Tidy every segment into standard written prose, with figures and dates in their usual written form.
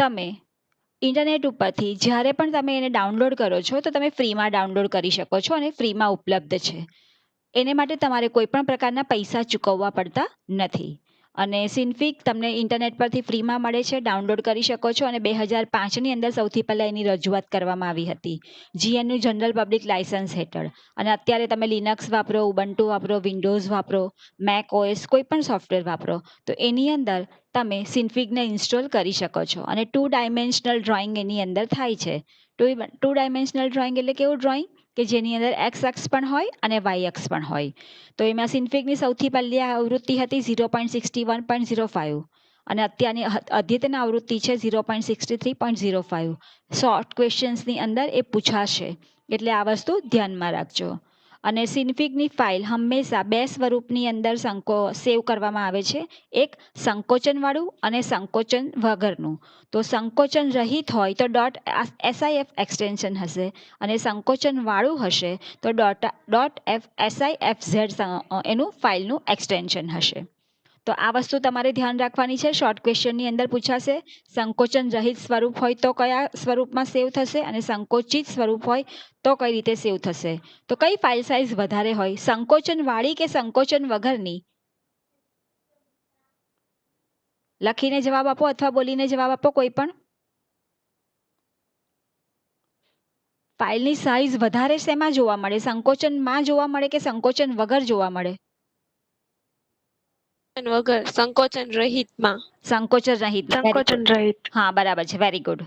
તમે ઇન્ટરનેટ ઉપરથી જ્યારે પણ તમે એને ડાઉનલોડ કરો છો તો તમે ફ્રીમાં ડાઉનલોડ કરી શકો છો અને ફ્રીમાં ઉપલબ્ધ છે. એને માટે તમારે કોઈ પણ પ્રકારના પૈસા ચૂકવવા પડતા નથી. અને સિન્ફિક તમને ઇન્ટરનેટ પરથી ફ્રીમાં મળે છે, ડાઉનલોડ કરી શકો છો. અને 2005ની અંદર સૌથી પહેલાં એની રજૂઆત કરવામાં આવી હતી GNU જનરલ પબ્લિક લાયસન્સ હેઠળ. અને અત્યારે તમે લિનક્સ વાપરો, ઉબન્ટુ વાપરો, વિન્ડોઝ વાપરો, મેક OS કોઈ પણ સોફ્ટવેર વાપરો તો એની અંદર તમે સિન્ફિકને ઇન્સ્ટોલ કરી શકો છો. અને 2 ડાયમેન્શનલ ડ્રોઈંગ એની અંદર થાય છે. 2 ડાયમેન્શનલ ડ્રોઈંગ એટલે કેવું ડ્રોઈંગ કે જેની અંદર x અક્ષ પણ હોય અને y અક્ષ પણ હોય. તો એમાં સિન્ફિકની સૌથી પહેલી આવૃત્તિ હતી 0.61.05 અને અત્યારની અદ્યતન આવૃત્તિ છે 0.63.05. શોર્ટ ક્વેશ્ચન્સની અંદર એ પૂછાશે એટલે આ વસ્તુ ધ્યાનમાં રાખજો. અને સિન્ફિકની ફાઇલ હંમેશા 2 સ્વરૂપની અંદર સેવ કરવામાં આવે છે, એક સંકોચનવાળું અને સંકોચન વગરનું. તો સંકોચન રહિત હોય તો .sif એક્સટેન્શન હશે અને સંકોચનવાળું હશે તો .sifz એનું ફાઇલનું એક્સટેન્શન હશે. તો આ વસ્તુ તમારે ધ્યાન રાખવાની છે. શોર્ટ ક્વેશ્ચનની અંદર પૂછાશે સંકોચન રહિત સ્વરૂપ હોય તો કયા સ્વરૂપમાં સેવ થશે અને સંકોચિત સ્વરૂપ હોય તો કઈ રીતે સેવ થશે. તો કઈ ફાઇલ સાઇઝ વધારે હોય, સંકોચનવાળી કે સંકોચન વગરની? લખીને જવાબ આપો અથવા બોલીને જવાબ આપો. કોઈ પણ ફાઇલની સાઇઝ વધારે શેમાં જોવા મળે, સંકોચનમાં જોવા મળે કે સંકોચન વગર જોવા મળે? વગર, સંકોચન રહિતમાં. સંકોચન રહિત. સંકોચન રહિત. હા, બરાબર છે. Very good.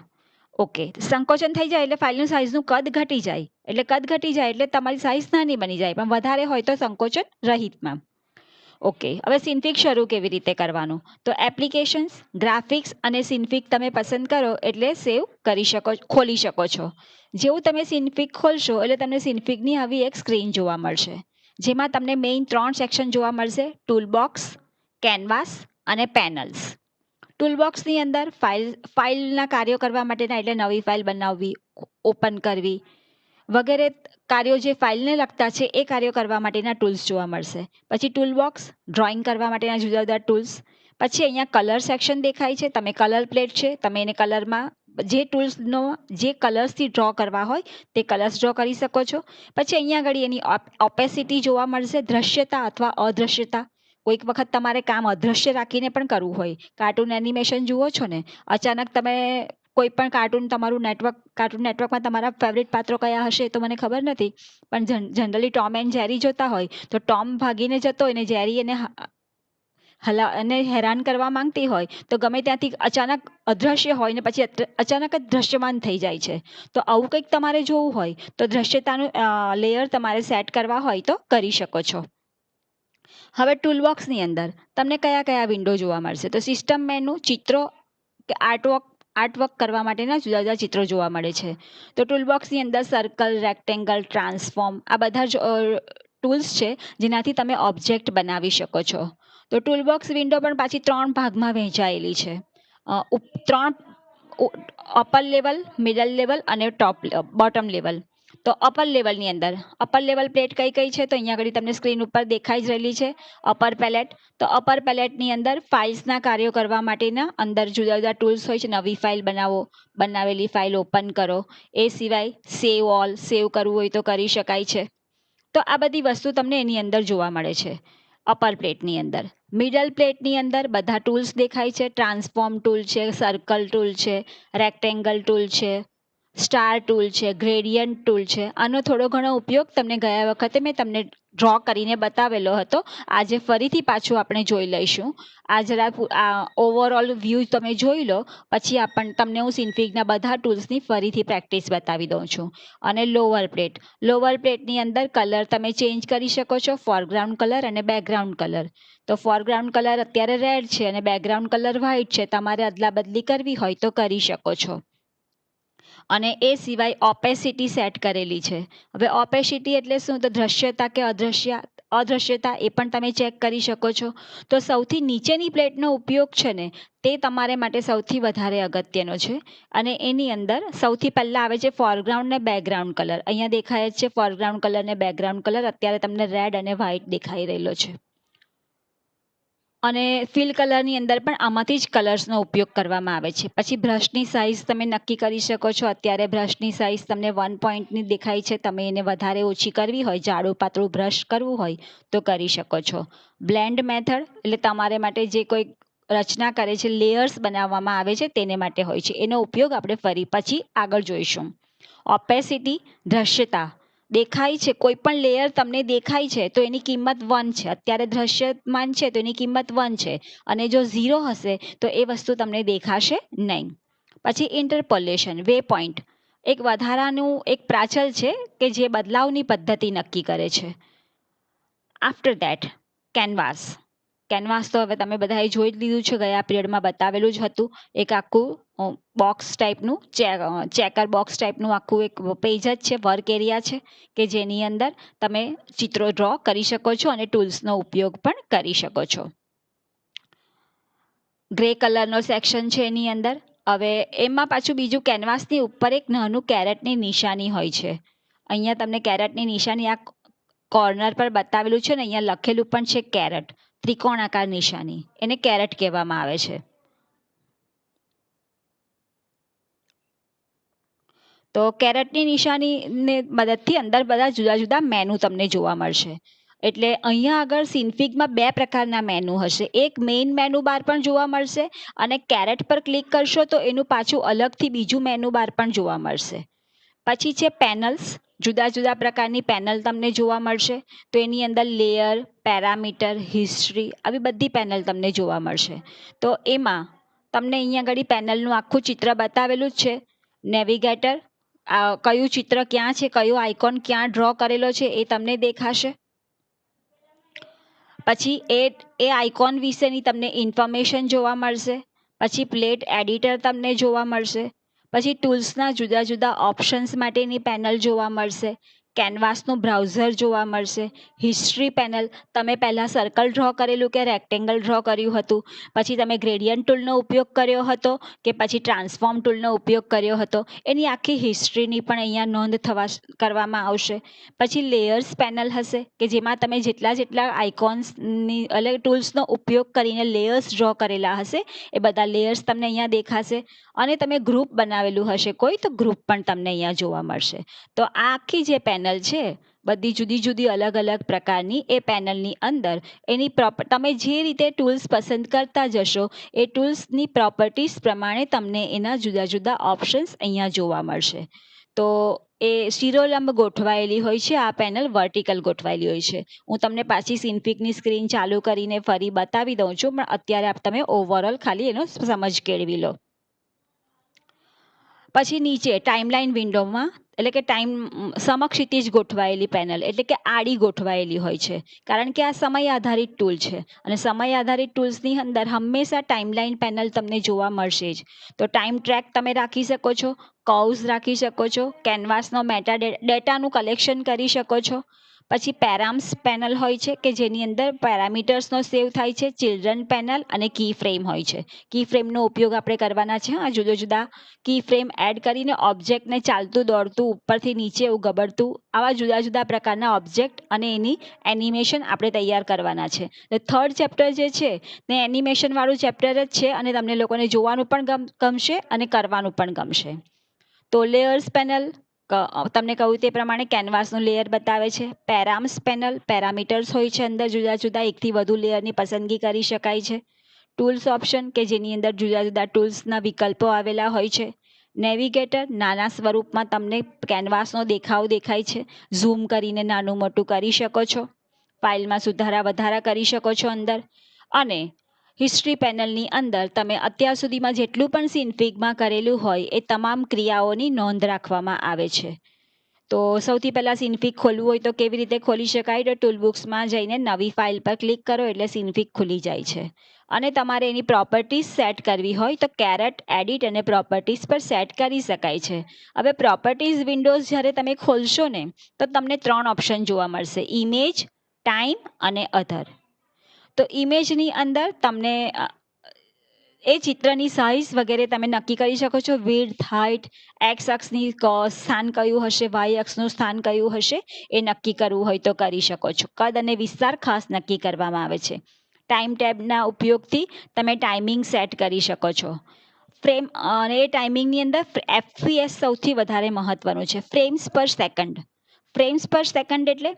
ઓકે, સંકોચન થઈ જાય એટલે ફાઇલનું સાઇઝનું કદ ઘટી જાય. એટલે કદ ઘટી જાય એટલે તમારી સાઇઝ નાની બની જાય, પણ વધારે હોય તો સંકોચન રહિતમાં. ઓકે, હવે સિન્ફિક શરૂ કેવી રીતે કરવાનું? તો એપ્લિકેશન્સ, ગ્રાફિક્સ અને સિન્ફિક તમે પસંદ કરો એટલે સેવ કરી શકો, ખોલી શકો છો. જેવું તમે સિન્ફિક ખોલશો એટલે તમને સિન્ફિકની આવી એક સ્ક્રીન જોવા મળશે જેમાં તમને મેઇન 3 સેક્શન જોવા મળશે: ટૂલબોક્સ, કેનવાસ અને પેનલ્સ. ટૂલબોક્સની અંદર ફાઇલના કાર્યો કરવા માટેના એટલે નવી ફાઇલ બનાવવી, ઓપન કરવી વગેરે કાર્યો જે ફાઇલને લગતા છે એ કાર્યો કરવા માટેના ટૂલ્સ જોવા મળશે. પછી ટૂલબોક્સ, ડ્રોઈંગ કરવા માટેના જુદા જુદા ટૂલ્સ. પછી અહીંયા કલર સેક્શન દેખાય છે. તમે કલર પ્લેટ છે, તમે એને કલરમાં જે ટૂલ્સનો જે કલર્સથી ડ્રો કરવા હોય તે કલર્સ ડ્રો કરી શકો છો. પછી અહીંયા આગળ એની ઓપેસિટી જોવા મળશે, દ્રશ્યતા અથવા અદ્રશ્યતા. કોઈક વખત તમારે કામ અદ્રશ્ય રાખીને પણ કરવું હોય. કાર્ટૂન એનિમેશન જુઓ છો ને, અચાનક તમે કોઈ પણ કાર્ટૂન નેટવર્કમાં તમારા ફેવરિટ પાત્રો કયા હશે તો મને ખબર નથી, પણ જનરલી ટોમ એન્ડ જેરી જોતા હોય તો ટોમ ભાગીને જતો હોય ને જેરી એને હેરાન કરવા માંગતી હોય તો ગમે ત્યાંથી અચાનક અદ્રશ્ય હોય ને પછી અચાનક જ દ્રશ્યમાન થઈ જાય છે. તો આવું કંઈક તમારે જોવું હોય તો દ્રશ્યતાનું લેયર તમારે સેટ કરવા હોય તો કરી શકો છો. હવે ટૂલબોક્સની અંદર તમને કયા કયા વિન્ડો જોવા મળશે? તો સિસ્ટમ મેનુ, ચિત્રો કે આર્ટવર્ક કરવા માટેના જુદા જુદા ચિત્રો જોવા મળે છે. તો ટૂલબોક્સની અંદર સર્કલ, રેક્ટેંગલ, ટ્રાન્સફોર્મ આ બધા ટૂલ્સ છે જેનાથી તમે ઓબ્જેક્ટ બનાવી શકો છો. તો ટૂલબોક્સ વિન્ડો પણ પાછી 3 ભાગમાં વહેંચાયેલી છે. 3 અપર લેવલ, મિડલ લેવલ અને બોટમ લેવલ. તો અપર લેવલની અંદર અપર લેવલ પ્લેટ કઈ કઈ છે? તો અહીંયા આગળ તમને સ્ક્રીન ઉપર દેખાઈ જ રહેલી છે અપર પેલેટ. તો અપર પેલેટની અંદર ફાઇલ્સના કાર્યો કરવા માટેના અંદર જુદા જુદા ટૂલ્સ હોય છે. નવી ફાઇલ બનાવો, બનાવેલી ફાઇલ ઓપન કરો, એ સિવાય સેવ ઓલ, સેવ કરવું હોય તો કરી શકાય છે. તો આ બધી વસ્તુ તમને એની અંદર જોવા મળે છે અપર પ્લેટની અંદર. મિડલ પ્લેટની અંદર બધા ટૂલ્સ દેખાય છે. ટ્રાન્સફોર્મ ટૂલ છે, સર્કલ ટૂલ છે, રેક્ટેંગલ ટૂલ છે, સ્ટાર ટૂલ છે, ગ્રેડિયન્ટ ટૂલ છે. આનો થોડો ઘણો ઉપયોગ તમને ગયા વખતે મેં તમને ડ્રો કરીને બતાવેલો હતો. આજે ફરીથી પાછું આપણે જોઈ લઈશું. આ જરા ઓવરઓલ વ્યૂ તમે જોઈ લો, પછી તમને હું સિન્ફિકના બધા ટૂલ્સની ફરીથી પ્રેક્ટિસ બતાવી દઉં છું. અને લોઅર પ્લેટની અંદર કલર તમે ચેન્જ કરી શકો છો, ફોરગ્રાઉન્ડ કલર અને બેકગ્રાઉન્ડ કલર. તો ફોરગ્રાઉન્ડ કલર અત્યારે રેડ છે અને બેકગ્રાઉન્ડ કલર વ્હાઇટ છે. તમારે અદલા બદલી કરવી હોય તો કરી શકો છો. અને એ સિવાય ઓપેસિટી સેટ કરેલી છે. હવે ઓપેસિટી એટલે શું? તો દ્રશ્યતા કે અદ્રશ્યતા એ પણ તમે ચેક કરી શકો છો. તો સૌથી નીચેની પ્લેટનો ઉપયોગ છે ને તે તમારે માટે સૌથી વધારે અગત્યનો છે. અને એની અંદર સૌથી પહેલાં આવે છે ફોરગ્રાઉન્ડ ને બેકગ્રાઉન્ડ કલર. અહીંયા દેખાય જ છે ફોરગ્રાઉન્ડ કલર ને બેકગ્રાઉન્ડ કલર. અત્યારે તમને રેડ અને વ્હાઇટ દેખાઈ રહેલો છે. અને ફિલ કલરની અંદર પણ આમાંથી જ કલર્સનો ઉપયોગ કરવામાં આવે છે. પછી બ્રશની સાઇઝ તમે નક્કી કરી શકો છો. અત્યારે બ્રશની સાઇઝ તમને 1 પોઈન્ટની દેખાય છે. તમે એને વધારે ઓછી કરવી હોય, જાડું પાતળું બ્રશ કરવું હોય તો કરી શકો છો. બ્લેન્ડ મેથડ એટલે તમારે માટે જે કોઈ રચના કરે છે, લેયર્સ બનાવવામાં આવે છે તેને માટે હોય છે. એનો ઉપયોગ આપણે ફરી પછી આગળ જોઈશું. ઓપેસિટી દ્રશ્યતા દેખાય છે, કોઈ પણ લેયર તમને દેખાય છે તો એની કિંમત 1 છે. અત્યારે દ્રશ્યમાન છે તો એની કિંમત 1 છે અને જો 0 હશે તો એ વસ્તુ તમને દેખાશે નહીં. પછી ઇન્ટરપોલેશન વે પોઈન્ટ એક વધારાનું એક પ્રાચલ છે કે જે બદલાવની પદ્ધતિ નક્કી કરે છે. After that canvas. કેનવાસ તો હવે તમે બધાએ જોઈ જ લીધું છે, ગયા પીરિયડમાં બતાવેલું જ હતું. એક આખું બોક્સ ટાઈપનું ચેકર બોક્સ ટાઈપનું આખું એક પેજ જ છે, વર્ક એરિયા છે કે જેની અંદર તમે ચિત્રો ડ્રો કરી શકો છો અને ટૂલ્સનો ઉપયોગ પણ કરી શકો છો. ગ્રે કલરનો સેક્શન છે એની અંદર. હવે એમાં પાછું બીજું કેનવાસની ઉપર એક નાનું કેરેટની નિશાની હોય છે. અહીંયા તમને કેરેટની નિશાની આ કોર્નર પર બતાવેલું છે ને અહીંયા લખેલું પણ છે કેરેટ, ત્રિકોણાકાર નિશાની, એને કેરેટ કહેવામાં આવે છે. તો કેરેટની નિશાનીને મદદથી અંદર બધા જુદા જુદા મેનુ તમને જોવા મળશે. એટલે અહીંયા આગળ સિન્ફિગમાં 2 પ્રકારના મેનુ હશે. એક મેઇન મેનુ બાર પણ જોવા મળશે અને કેરેટ પર ક્લિક કરશો તો એનું પાછું અલગથી બીજું મેનુ બાર પણ જોવા મળશે. પછી છે પેનલ્સ. જુદા જુદા પ્રકારની પેનલ તમને જોવા મળશે. તો એની અંદર લેયર, પેરામીટર, હિસ્ટ્રી આવી બધી પેનલ તમને જોવા મળશે. તો એમાં તમને અહીંયા આગળ પેનલનું આખું ચિત્ર બતાવેલું જ છે. નેવિગેટર, કયું ચિત્ર ક્યાં છે, કયો આઇકોન ક્યાં ડ્રો કરેલો છે એ તમને દેખાશે. પછી એ આઇકોન વિશેની તમને ઇન્ફોર્મેશન જોવા મળશે. પછી પ્લેટ એડિટર તમને જોવા મળશે. પછી ટૂલ્સના જુદા જુદા ઓપ્શન્સ માટેની પેનલ જોવા મળશે. કેનવાસનું બ્રાઉઝર જોવા મળશે. હિસ્ટ્રી પેનલ, તમે પહેલાં સર્કલ ડ્રો કરેલું કે રેક્ટેંગલ ડ્રો કર્યું હતું, પછી તમે ગ્રેડિયન્ટ ટૂલનો ઉપયોગ કર્યો હતો કે પછી ટ્રાન્સફોર્મ ટૂલનો ઉપયોગ કર્યો હતો, એની આખી હિસ્ટ્રીની પણ અહીંયા નોંધ કરવામાં આવશે. પછી લેયર્સ પેનલ હશે કે જેમાં તમે જેટલા આઇકોન્સની અલગ ટૂલ્સનો ઉપયોગ કરીને લેયર્સ ડ્રો કરેલા હશે એ બધા લેયર્સ તમને અહીંયા દેખાશે. અને તમે ગ્રુપ બનાવેલું હશે કોઈ તો ગ્રુપ પણ તમને અહીંયા જોવા મળશે. તો આ આખી જે પેનલ છે બધી જુદી જુદી અલગ અલગ પ્રકારની એ પેનલની અંદર એની તમે જે રીતે ટૂલ્સ પસંદ કરતા જશો એ ટૂલ્સની પ્રોપર્ટીઝ પ્રમાણે તમને એના જુદા જુદા ઓપ્શન્સ અહીંયા જોવા મળશે. તો એ શિરોલંબ ગોઠવાયેલી હોય છે. આ પેનલ વર્ટિકલ ગોઠવાયેલી હોય છે. હું તમને પાછી સિન્ફિગની સ્ક્રીન ચાલુ કરીને ફરી બતાવી દઉં છું, પણ અત્યારે તમે ઓવરઓલ ખાલી એનો સમજ કેળવી લો. પછી નીચે ટાઈમલાઈન વિન્ડોમાં એટલે કે સમક્ષિતિજ ગોઠવાયેલી પેનલ એટલે કે આડી ગોઠવાયેલી હોય છે, કારણ કે આ સમય આધારિત ટૂલ છે અને સમય આધારિત ટૂલ્સની અંદર હંમેશા ટાઈમલાઈન પેનલ તમને જોવા મળશે જ. તો ટાઈમ ટ્રેક તમે રાખી શકો છો, કર્વ્સ રાખી શકો છો, કેનવાસનો મેટા ડેટાનું કલેક્શન કરી શકો છો. પછી પેરામ્સ પેનલ હોય છે કે જેની અંદર પેરામીટર્સનો સેવ થાય છે. ચિલ્ડ્રન પેનલ અને કી ફ્રેમ હોય છે. કી ફ્રેમનો ઉપયોગ આપણે કરવાના છે. આ જુદા જુદા કી ફ્રેમ એડ કરીને ઓબ્જેક્ટને ચાલતું દોડતું ઉપરથી નીચે એવું ગબડતું આવા જુદા જુદા પ્રકારના ઓબ્જેક્ટ અને એની એનિમેશન આપણે તૈયાર કરવાના છે. થર્ડ ચેપ્ટર જે છે તે એનિમેશનવાળું ચેપ્ટર જ છે અને તમને લોકોને જોવાનું પણ ગમશે અને કરવાનું પણ ગમશે. તો લેયર્સ પેનલ તમને કહ્યું તે પ્રમાણે કેનવાસનું લેયર બતાવે છે. પેરામ્સ પેનલ પેરામીટર્સ હોય છે, અંદર જુદા જુદા એકથી વધુ લેયરની પસંદગી કરી શકાય છે. ટૂલ્સ ઓપ્શન કે જેની અંદર જુદા જુદા ટૂલ્સના વિકલ્પો આવેલા હોય છે. નેવિગેટર નાના સ્વરૂપમાં તમને કેનવાસનો દેખાવ દેખાય છે. ઝૂમ કરીને નાનું મોટું કરી શકો છો. ફાઇલમાં સુધારા વધારા કરી શકો છો અંદર. અને હિસ્ટ્રી પેનલની અંદર તમે અત્યાર સુધીમાં જેટલું પણ સિન્ફિગમાં કરેલું હોય એ તમામ ક્રિયાઓની નોંધ રાખવામાં આવે છે. તો સૌથી પહેલાં સિન્ફિગ ખોલવું હોય તો કેવી રીતે ખોલી શકાય? તો ટૂલબુક્સમાં જઈને નવી ફાઇલ પર ક્લિક કરો એટલે સિન્ફિગ ખુલી જાય છે. અને તમારે એની પ્રોપર્ટીઝ સેટ કરવી હોય તો કેરેટ એડિટ અને પ્રોપર્ટીઝ પર સેટ કરી શકાય છે. હવે પ્રોપર્ટીઝ વિન્ડોઝ જ્યારે તમે ખોલશો ને તો તમને 3 ઓપ્શન જોવા મળશે: ઇમેજ, ટાઈમ અને અધર. તો ઇમેજની અંદર તમને એ ચિત્રની સાઇઝ વગેરે તમે નક્કી કરી શકો છો. વિડ્થ, હાઇટ, એક્સ અક્ષની સ્થાન કયું હશે, વાય અક્ષનું સ્થાન કયું હશે એ નક્કી કરવું હોય તો કરી શકો છો. કદ અને વિસ્તાર ખાસ નક્કી કરવામાં આવે છે. ટાઈમ ટેબના ઉપયોગથી તમે ટાઈમિંગ સેટ કરી શકો છો. ફ્રેમ અને એ ટાઈમિંગની અંદર FPS સૌથી વધારે મહત્વનું છે. ફ્રેમ્સ પર સેકન્ડ. ફ્રેમ્સ પર સેકન્ડ એટલે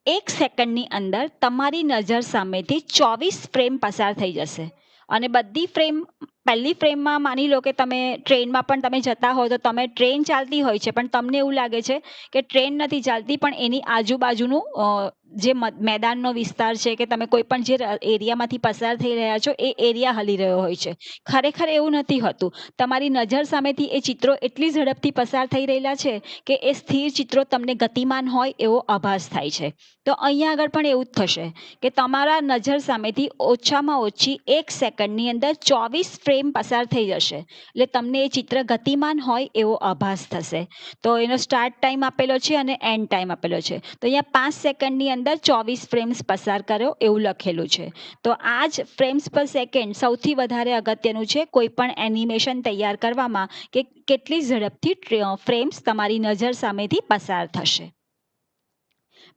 1 સેકન્ડની અંદર તમારી નજર સામેથી 24 ફ્રેમ પસાર થઈ જશે અને બધી ફ્રેમ પહેલી ફ્રેમમાં માની લો કે તમે ટ્રેનમાં પણ તમે જતા હો તો તમે ટ્રેન ચાલતી હોય છે પણ તમને એવું લાગે છે કે ટ્રેન નથી ચાલતી પણ એની આજુબાજુનું જે મેદાનનો વિસ્તાર છે કે તમે કોઈ પણ જે એરિયામાંથી પસાર થઈ રહ્યા છો એ એરિયા હલી રહ્યો હોય છે. ખરેખર એવું નથી હોતું. તમારી નજર સામેથી એ ચિત્રો એટલી ઝડપથી પસાર થઈ રહેલા છે કે એ સ્થિર ચિત્રો તમને ગતિમાન હોય એવો આભાસ થાય છે. તો અહીંયા આગળ પણ એવું જ થશે કે તમારા નજર સામેથી ઓછામાં ઓછી 1 સેકન્ડની અંદર 24 ફ્રેમ પસાર થઈ જશે એટલે તમને એ ચિત્ર ગતિમાન હોય એવો આભાસ થશે. તો એનો સ્ટાર્ટ ટાઈમ આપેલો છે અને એન્ડ ટાઈમ આપેલો છે. તો અહીંયા 5 સેકન્ડની અંદર 24 ફ્રેમ્સ પસાર કર્યો એવું લખેલું છે. તો આ જ ફ્રેમ્સ પર સેકન્ડ સૌથી વધારે અગત્યનું છે કોઈ પણ એનિમેશન તૈયાર કરવામાં કે કેટલી ઝડપથી ફ્રેમ્સ તમારી નજર સામેથી પસાર થશે.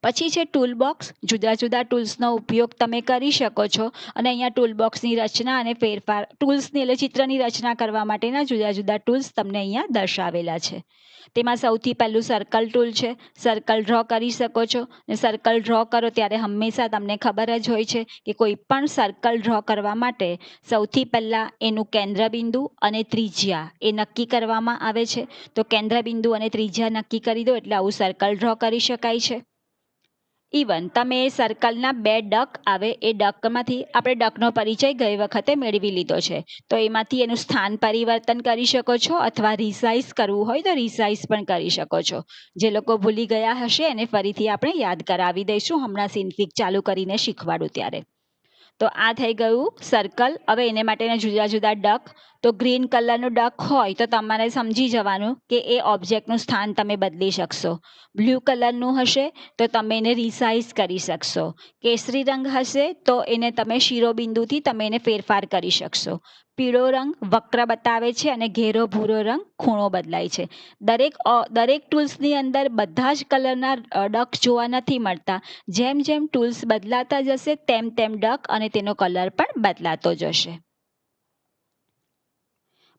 પછી છે ટૂલ બોક્સ. જુદા જુદા ટૂલ્સનો ઉપયોગ તમે કરી શકો છો અને અહીંયા ટૂલ બોક્સની રચના અને ફેરફાર ટૂલ્સની એટલે ચિત્રની રચના કરવા માટેના જુદા જુદા ટૂલ્સ તમને અહીંયા દર્શાવેલા છે. તેમાં સૌથી પહેલું સર્કલ ટૂલ છે. સર્કલ ડ્રો કરી શકો છો અને સર્કલ ડ્રો કરો ત્યારે હંમેશા તમને ખબર જ હોય છે કે કોઈ પણ સર્કલ ડ્રો કરવા માટે સૌથી પહેલાં એનું કેન્દ્રબિંદુ અને ત્રિજ્યા એ નક્કી કરવામાં આવે છે. તો કેન્દ્રબિંદુ અને ત્રિજ્યા નક્કી કરી દો એટલે આવું સર્કલ ડ્રો કરી શકાય છે. ઇવન તમે સર્કલના 2 ડક આવે એ ડકમાંથી આપણે ડકનો પરિચય ગઈ વખતે મેળવી લીધો છે. તો એમાંથી એનું સ્થાન પરિવર્તન કરી શકો છો અથવા રિસાઇઝ કરવું હોય તો રિસાઇઝ પણ કરી શકો છો. જે લોકો ભૂલી ગયા હશે એને ફરીથી આપણે યાદ કરાવી દઈશું હમણાં સિન્ફિક ચાલુ કરીને શીખવાડું ત્યારે. તો આ થઈ ગયું સર્કલ. હવે એને માટેના જુદા જુદા ડક. તો ગ્રીન કલરનું ડક હોય તો તમારે સમજી જવાનું કે એ ઓબ્જેક્ટનું સ્થાન તમે બદલી શકશો. બ્લુ કલરનું હશે તો તમે એને રિસાઇઝ કરી શકશો. કેસરી રંગ હશે તો એને તમે શિરોબિંદુથી તમે એને ફેરફાર કરી શકશો. પીળો રંગ વક્ર બતાવે છે અને ઘેરો ભૂરો રંગ ખૂણો બદલાય છે. દરેક ટૂલ્સની અંદર બધા જ કલરના ડક જોવા નથી મળતા. જેમ જેમ ટૂલ્સ બદલાતા જશે તેમ તેમ ડક અને તેનો કલર પણ બદલાતો જશે.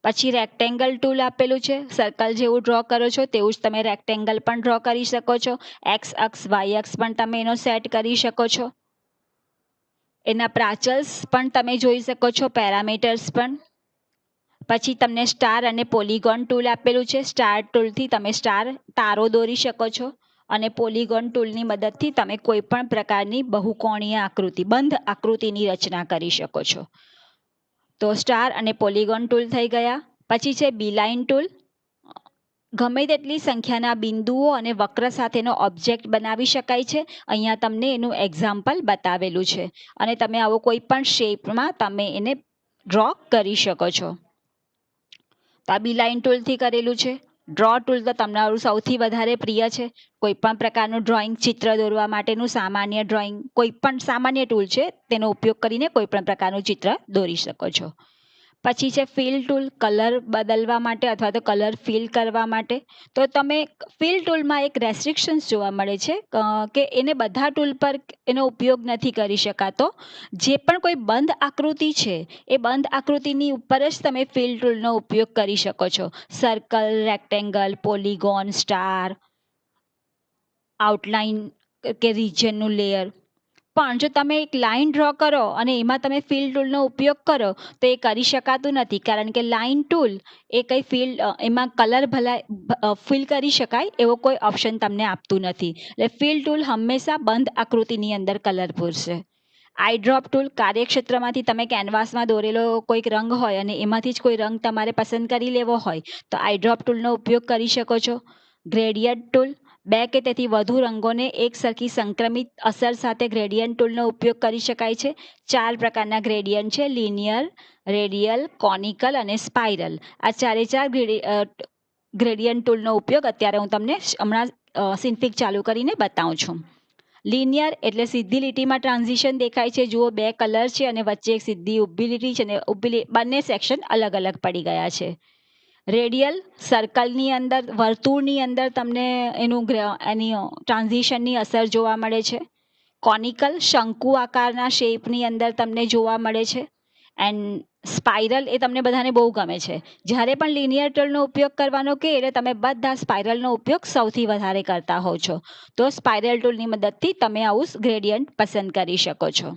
પછી રેક્ટેંગલ ટૂલ આપેલું છે. સર્કલ જેવું ડ્રો કરો છો તેવું જ તમે રેક્ટેંગલ પણ ડ્રો કરી શકો છો. એક્સ અક્ષ વાય અક્ષ પણ તમે એનો સેટ કરી શકો છો. એના પ્રાચલ્સ પણ તમે જોઈ શકો છો, પેરામીટર્સ પણ. પછી તમને સ્ટાર અને પોલીગોન ટૂલ આપેલું છે. સ્ટાર ટૂલથી તમે તારો દોરી શકો છો અને પોલીગોન ટૂલની મદદથી તમે કોઈ પણ પ્રકારની બહુકોણીય આકૃતિ બંધ આકૃતિની રચના કરી શકો છો. તો સ્ટાર અને પોલીગોન ટૂલ થઈ ગયા. પછી છે બીલાઇન ટૂલ. ગમે તેટલી સંખ્યાના બિંદુઓ અને વક્ર સાથેનો ઓબ્જેક્ટ બનાવી શકાય છે. અહીંયા તમને એનું એક્ઝામ્પલ બતાવેલું છે અને તમે આવો કોઈ પણ શેપમાં તમે એને ડ્રો કરી શકો છો. તો આ બીલાઇન ટૂલથી કરેલું છે. ડ્રો ટૂલ તો તમારું સૌથી વધારે પ્રિય છે. કોઈ પણ પ્રકારનું ડ્રોઈંગ ચિત્ર દોરવા માટેનું સામાન્ય ડ્રોઈંગ કોઈ પણ સામાન્ય ટૂલ છે તેનો ઉપયોગ કરીને કોઈ પણ પ્રકારનું ચિત્ર દોરી શકો છો. પછી છે ફિલ ટૂલ. કલર બદલવા માટે અથવા તો કલર ફિલ કરવા માટે. તો તમે ફિલ ટૂલમાં એક રેસ્ટ્રિક્શન્સ જોવા મળે છે કે એને બધા ટૂલ પર એનો ઉપયોગ નથી કરી શકાતો. જે પણ કોઈ બંધ આકૃતિ છે એ બંધ આકૃતિની ઉપર જ તમે ફિલ ટૂલનો ઉપયોગ કરી શકો છો. Circle, rectangle, polygon, star, outline કે રિજનનું લેયર. પણ જો તમે એક લાઇન ડ્રો કરો અને એમાં તમે ફિલ ટૂલનો ઉપયોગ કરો તો એ કરી શકાતું નથી કારણ કે લાઇન ટૂલ એ કંઈ એમાં કલર ફિલ કરી શકાય એવો કોઈ ઓપ્શન તમને આપતું નથી. એટલે ફિલ ટૂલ હંમેશા બંધ આકૃતિની અંદર કલર પૂરશે. આઈ ડ્રોપ ટૂલ. કાર્યક્ષેત્રમાંથી તમે કેનવાસમાં દોરેલો કોઈક રંગ હોય અને એમાંથી જ કોઈ રંગ તમારે પસંદ કરી લેવો હોય તો આઈ ડ્રોપ ટૂલનો ઉપયોગ કરી શકો છો. Gradient tool. 2 કે તેથી વધુ રંગોને એક સરખી સંક્રમિત અસર સાથે ગ્રેડિયન્ટ ટૂલનો ઉપયોગ કરી શકાય છે. 4 પ્રકારના ગ્રેડિયન્ટ છે. લિનિયર, રેડિયલ, કોનિકલ અને સ્પાઇરલ. આ ચારે 4 ગ્રેડિયન્ટ ટૂલનો ઉપયોગ અત્યારે હું તમને હમણાં સિન્ફિક ચાલુ કરીને બતાવું છું. લિનિયર એટલે સીધી લીટીમાં ટ્રાન્ઝિશન દેખાય છે. જુઓ 2 કલર છે અને વચ્ચે એક સીધી ઊભી લીટી છે અને બંને સેક્શન અલગ અલગ પડી ગયા છે. રેડિયલ સર્કલની અંદર વર્તુળની અંદર તમને એની ટ્રાન્ઝિશનની અસર જોવા મળે છે. કોનિકલ શંકુ આકારના શેપની અંદર તમને જોવા મળે છે. એન્ડ સ્પાઇરલ એ તમને બધાને બહુ ગમે છે. જ્યારે પણ લિનિયર ટૂલનો ઉપયોગ કરવાનો કે એટલે તમે બધા સ્પાઇરલનો ઉપયોગ સૌથી વધારે કરતા હોવ છો. તો સ્પાઇરલ ટૂલની મદદથી તમે આવું ગ્રેડિયન્ટ પસંદ કરી શકો છો.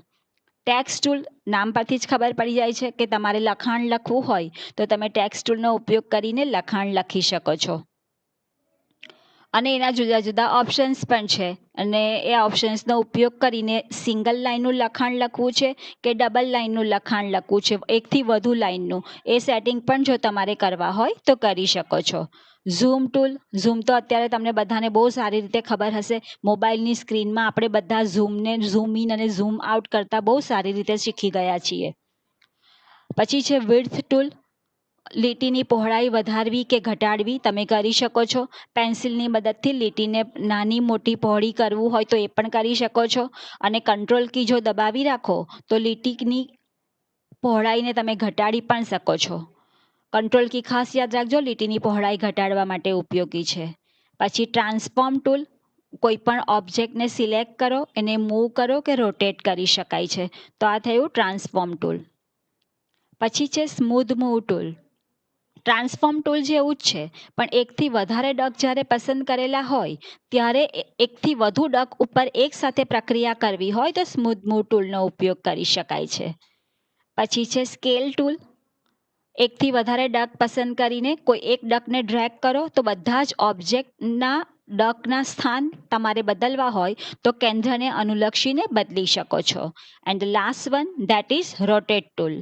ટેક્સ્ટ ટૂલ નામ પરથી જ ખબર પડી જાય છે કે તમારે લખાણ લખવું હોય તો તમે ટેક્સ્ટ ટૂલનો ઉપયોગ કરીને લખાણ લખી શકો છો. અને એના જુદા જુદા ઓપ્શન્સ પણ છે અને એ ઓપ્શન્સનો ઉપયોગ કરીને સિંગલ લાઇનનું લખાણ લખવું છે કે ડબલ લાઇનનું લખાણ લખવું છે, એકથી વધુ લાઇનનું, એ સેટિંગ પણ જો તમારે કરવા હોય તો કરી શકો છો. ઝૂમ ટૂલ, ઝૂમ તો અત્યારે તમને બધાને બહુ સારી રીતે ખબર હશે. મોબાઈલની સ્ક્રીનમાં આપણે બધા ઝૂમને ઝૂમ ઇન અને ઝૂમ આઉટ કરતાં બહુ સારી રીતે શીખી ગયા છીએ. પછી છે વિડ્થ ટૂલ, લીટીની પહોળાઈ વધારવી કે ઘટાડવી તમે કરી શકો છો. પેન્સિલની મદદથી લીટીને નાની મોટી પહોળી કરવું હોય તો એ પણ કરી શકો છો. અને કંટ્રોલ કી જો દબાવી રાખો તો લીટીની પહોળાઈને તમે ઘટાડી પણ શકો છો. કંટ્રોલ કી ખાસ યાદ રાખજો, લીટીની પહોળાઈ ઘટાડવા માટે ઉપયોગી છે. પછી ટ્રાન્સફોર્મ ટૂલ, કોઈ પણ ઓબ્જેક્ટને સિલેક્ટ કરો, એને મૂવ કરો કે રોટેટ કરી શકાય છે. તો આ થયું ટ્રાન્સફોર્મ ટૂલ. પછી છે smooth move tool. Transform tool જેવું જ છે પણ એકથી વધારે ડક જ્યારે પસંદ કરેલા હોય ત્યારે એકથી વધુ ડક ઉપર એકસાથે પ્રક્રિયા કરવી હોય તો સ્મૂધ મૂવ ટૂલનો ઉપયોગ કરી શકાય છે. પછી છે સ્કેલ ટૂલ. એકથી વધારે ડક પસંદ કરીને કોઈ એક ડકને ડ્રેગ કરો તો બધા જ ઓબ્જેક્ટના ડકના સ્થાન તમારે બદલવા હોય તો કેન્દ્રને અનુલક્ષીને બદલી શકો છો. And last one that is rotate tool.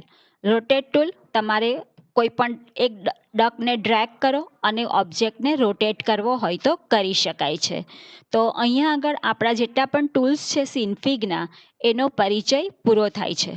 Rotate tool તમારે કોઈ પણ એક ડકને ડ્રેગ કરો અને ઓબ્જેક્ટને રોટેટ કરવો હોય તો કરી શકાય છે. તો અહીંયા આગળ આપણા જેટલા પણ ટૂલ્સ છે સિન્ફિગના એનો પરિચય પૂરો થાય છે.